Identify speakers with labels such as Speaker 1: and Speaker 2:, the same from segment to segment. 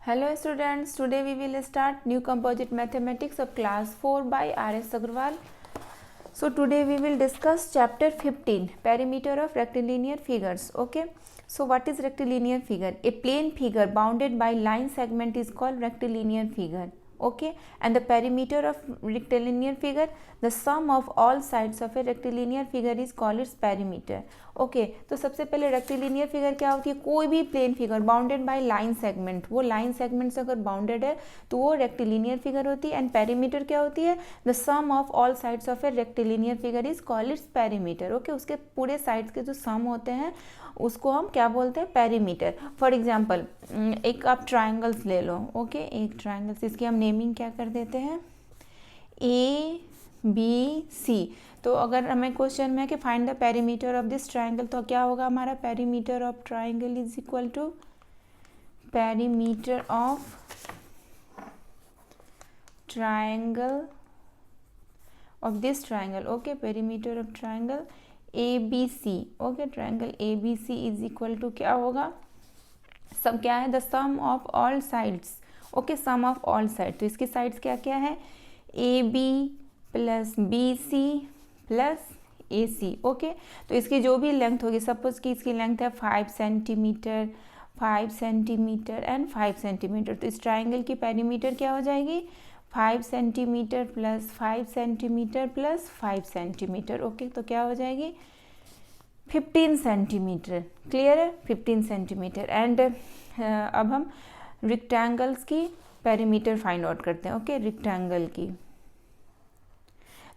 Speaker 1: Hello students, today we will start new composite mathematics of class 4 by R.S. Agrawal. So today we will discuss chapter 15, perimeter of rectilinear figures. Okay, so what is rectilinear figure? A plane figure bounded by line segment is called rectilinear figure. Okay, and the perimeter of rectilinear figure, the sum of all sides of a rectilinear figure is called its perimeter. Okay तो सबसे पहले rectilinear figure क्या होती है? कोई भी plane figure bounded by line segment, वो line segment से अगर बाउंडेड है तो वो रेक्टिलिनियर फिगर होती है. एंड पेरीमीटर क्या होती है? The sum of all sides of a rectilinear figure is called its perimeter. Okay, उसके पूरे साइड्स के जो सम होते हैं उसको हम क्या बोलते हैं? पेरीमीटर. फॉर एग्जाम्पल एक आप ट्राइंगल्स ले लो. ओके, एक ट्राइंगल्स, इसकी हम नेमिंग क्या कर देते हैं? A B C. तो अगर हमें क्वेश्चन में है कि find the perimeter of this triangle, तो क्या होगा हमारा? Perimeter of triangle is equal to perimeter of triangle of this triangle. Okay, perimeter of triangle A B C. Okay, triangle A B C is equal to क्या होगा? सब क्या है? The sum of all sides. Okay, sum of all side. तो इसकी sides क्या क्या है? A B plus B C plus A C. Okay, तो इसकी जो भी लेंथ होगी, सपोज कि इसकी लेंथ है 5 सेंटीमीटर, 5 सेंटीमीटर एंड 5 सेंटीमीटर, तो इस ट्राइंगल की पेरीमीटर क्या हो जाएगी? 5 centimetre plus 5 centimetre plus 5 centimetre. Okay, तो क्या हो जाएगी? 15 सेंटीमीटर. क्लियर है? 15 सेंटीमीटर. एंड अब हम रेक्टेंगल्स की पेरीमीटर फाइंड आउट करते हैं. ओके, रेक्टेंगल की.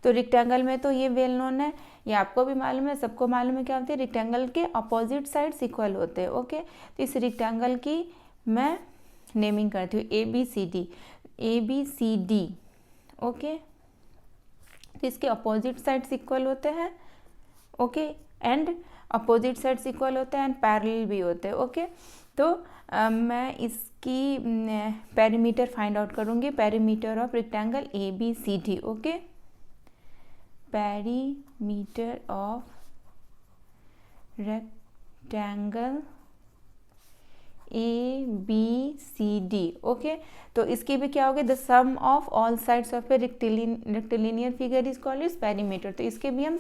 Speaker 1: तो रेक्टेंगल में तो ये वेल नोन है, ये आपको भी मालूम है, सबको मालूम है क्या होती है? रेक्टेंगल के अपोजिट साइड्स इक्वल होते हैं. ओके, तो इस रेक्टेंगल की मैं नेमिंग करती हूँ A B C D. A B C D. Okay, तो इसके अपोजिट साइड्स इक्वल होते हैं. Okay, and opposite sides equal होते हैं एंड पैरेलल भी होते हैं. ओके, तो मैं इसकी पेरीमीटर फाइंड आउट करूँगी. Perimeter of rectangle A B C D. Okay, perimeter of rectangle A B C D. Okay, तो इसकी भी क्या होगी? The sum of all sides of a rectilinear figure is called is perimeter. तो इसके भी हम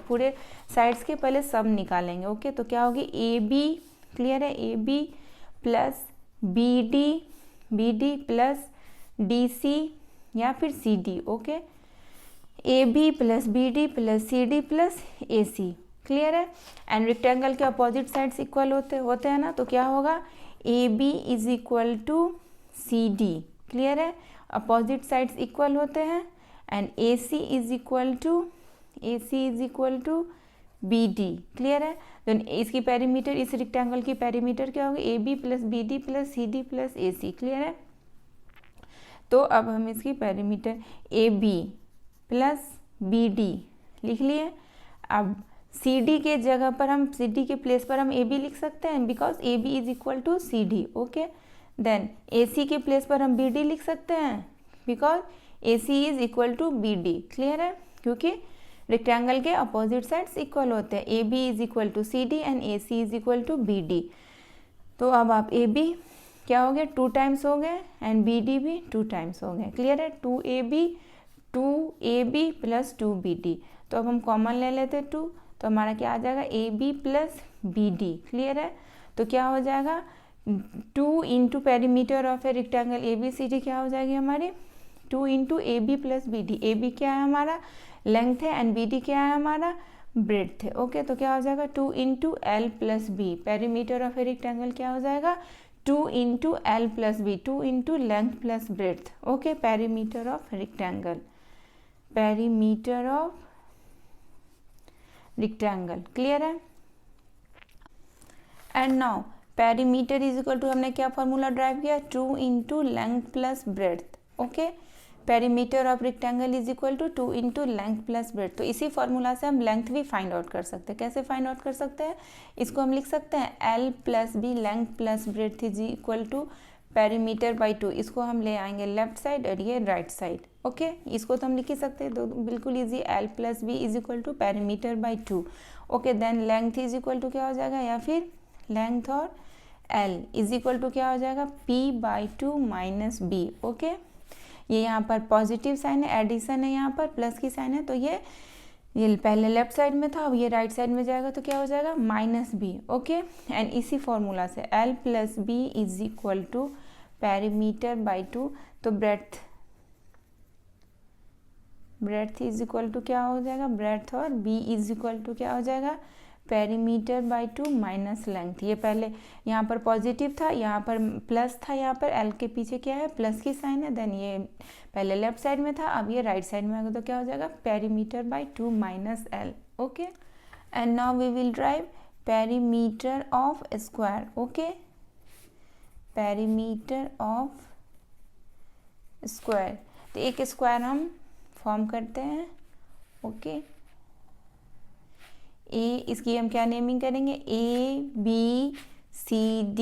Speaker 1: पूरे साइड्स के पहले सम निकालेंगे. ओके, तो क्या होगी? A B. क्लियर है? A B plus B D plus D C या फिर C D. Okay, A B plus B D plus C D plus A C. Clear है? एंड रेक्टेंगल के अपोजिट साइड्स इक्वल होते हैं ना, तो क्या होगा? A B is equal to C D. Clear है? अपोजिट साइड्स इक्वल होते हैं. And A C is equal to B D. Clear है? तो इसकी पेरीमीटर, इस रेक्टेंगल की पेरीमीटर क्या होगी? A B plus B D plus C D plus A C. Clear है? तो अब हम इसकी perimeter A B plus B D लिख लिए. अब सी डी के जगह पर हम, सी डी के प्लेस पर हम ए बी लिख सकते हैं, because A B is equal to C D. Okay, then A C के प्लेस पर हम बी डी लिख सकते हैं, because A C is equal to B D. Clear है? क्योंकि रेक्टेंगल के अपोजिट साइड्स इक्वल होते हैं. A B is equal to C D and A C is equal to B D. तो अब आप ए बी क्या हो गया? 2 टाइम्स हो गए एंड बी डी भी 2 टाइम्स हो गए. क्लियर है? 2ab plus 2bd. तो अब हम कॉमन ले लेते 2, तो हमारा क्या आ जाएगा? A B plus B D. Clear है? तो क्या हो जाएगा? 2 into perimeter of a rectangle A B C D क्या हो जाएगी हमारी? 2 into A B plus B D. A B क्या है हमारा? लेंथ है एंड बी डी क्या है हमारा? ब्रेड्थ है. ओके, तो क्या हो जाएगा? 2 into L plus B. Perimeter of a rectangle क्या हो जाएगा? 2 into L plus B. 2 into length plus breadth. Okay, perimeter of rectangle. Perimeter of rectangle. Clear है? And now perimeter is equal to, हमने क्या फॉर्मूला ड्राइव किया? 2 into length plus breadth. Okay, perimeter of rectangle is equal to 2 into length plus breadth. तो इसी formula से हम length भी find out कर सकते हैं. कैसे फाइंड आउट कर सकते हैं? इसको हम लिख सकते हैं L plus B length plus breadth is equal to perimeter by 2. इसको हम ले आएंगे लेफ्ट साइड और ये राइट साइड. ओके, इसको तो हम लिख ही सकते हैं, तो बिल्कुल easy. L plus B is equal to perimeter by 2. Okay, then length is equal to क्या हो जाएगा? या फिर लेंथ और एल इज इक्वल टू क्या हो जाएगा, p/2 माइनस बी। ओके, ये यहाँ पर पॉजिटिव साइन है, एडिशन है, यहाँ पर प्लस की साइन है, तो ये पहले लेफ्ट साइड में था, अब ये राइट साइड में जाएगा, तो क्या हो जाएगा, माइनस बी। ओके, एंड इसी फॉर्मूला से L plus B is equal to perimeter by 2, तो ब्रेड्थ इज इक्वल टू क्या हो जाएगा, ब्रेड्थ, और बी इज इक्वल टू क्या हो जाएगा, पेरीमीटर बाई 2 माइनस लेंथ। ये पहले यहाँ पर पॉजिटिव था, यहाँ पर प्लस था, यहाँ पर एल के पीछे क्या है, प्लस की साइन है, देन ये पहले लेफ्ट साइड में था, अब ये राइट साइड में आएगा, तो क्या हो जाएगा, perimeter by 2 minus L. Okay, and now we will derive perimeter of square. Okay, perimeter of square, तो एक स्क्वायर हम फॉर्म करते हैं। ओके, ए, इसकी हम क्या नेमिंग करेंगे, ABCD।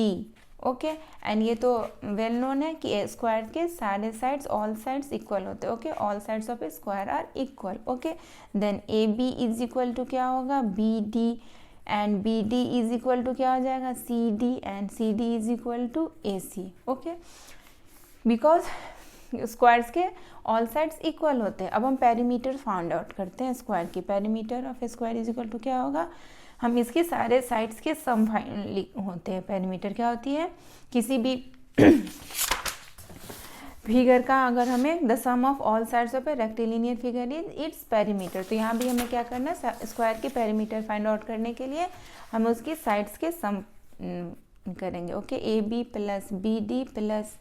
Speaker 1: ओके, एंड ये तो वेल नोन है कि स्क्वायर के सारे साइड्स, ऑल साइड्स इक्वल होते हैं। Okay, all sides of a square are equal. Okay, then AB is equal to क्या होगा, BD, and BD is equal to क्या हो जाएगा, CD, and CD is equal to AC। Okay, because squares के all sides equal होते हैं। अब हम पेरीमीटर फाउंड आउट करते हैं स्क्वायर की। Perimeter of square is equal to क्या होगा, हम इसके सारे साइड्स के सम होते हैं। पेरीमीटर क्या होती है, किसी भी फिगर का अगर हमें the sum of all sides of a rectilinear figure is its perimeter, तो यहाँ भी हमें क्या करना है, स्क्वायर की पेरीमीटर फाइंड आउट करने के लिए हम उसकी साइड्स के सम करेंगे। Okay, AB plus BD plus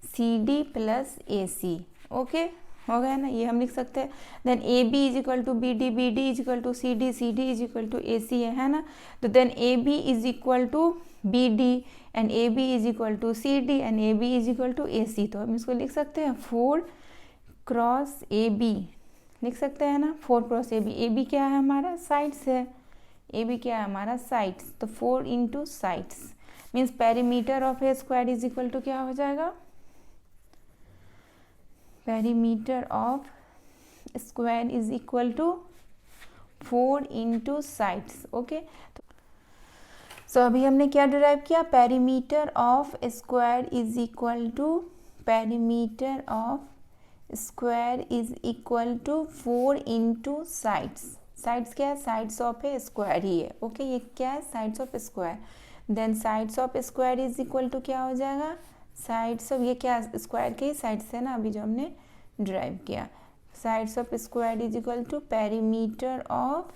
Speaker 1: CD plus AC। Okay, हो गया ना, ये हम लिख सकते हैं। Then AB is equal to BD, BD is equal to CD, CD is equal to AC है ना, तो then AB is equal to BD and AB is equal to CD and AB is equal to AC, तो हम इसको लिख सकते हैं 4 cross AB लिख सकते हैं ना, 4 क्रॉस AB। AB क्या है हमारा, साइड्स है, AB क्या है हमारा, साइड्स, तो 4 into sides means perimeter of a square is equal to क्या हो जाएगा, perimeter of square is equal to 4 into sides. Okay, so अभी हमने क्या डिराइव किया, perimeter of square is equal to, perimeter of square is equal to 4 into sides. Sides क्या है, sides of a square ही है। ओके, ये क्या है, sides of square, then sides of square is equal to क्या हो जाएगा, साइड्स ऑफ, ये क्या स्क्वायर के ही साइड्स है ना अभी जो हमने ड्राइव किया, sides of square is equal to perimeter of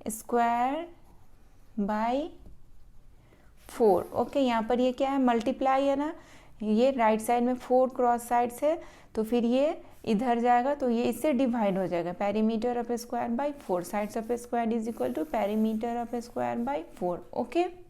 Speaker 1: square by 4। Okay, यहाँ पर ये क्या है, मल्टीप्लाई है ना, ये राइट साइड में 4 क्रॉस साइड्स है, तो फिर ये इधर जाएगा, तो ये इससे डिवाइड हो जाएगा, perimeter of square by 4, sides of square is equal to perimeter of square by 4। Okay.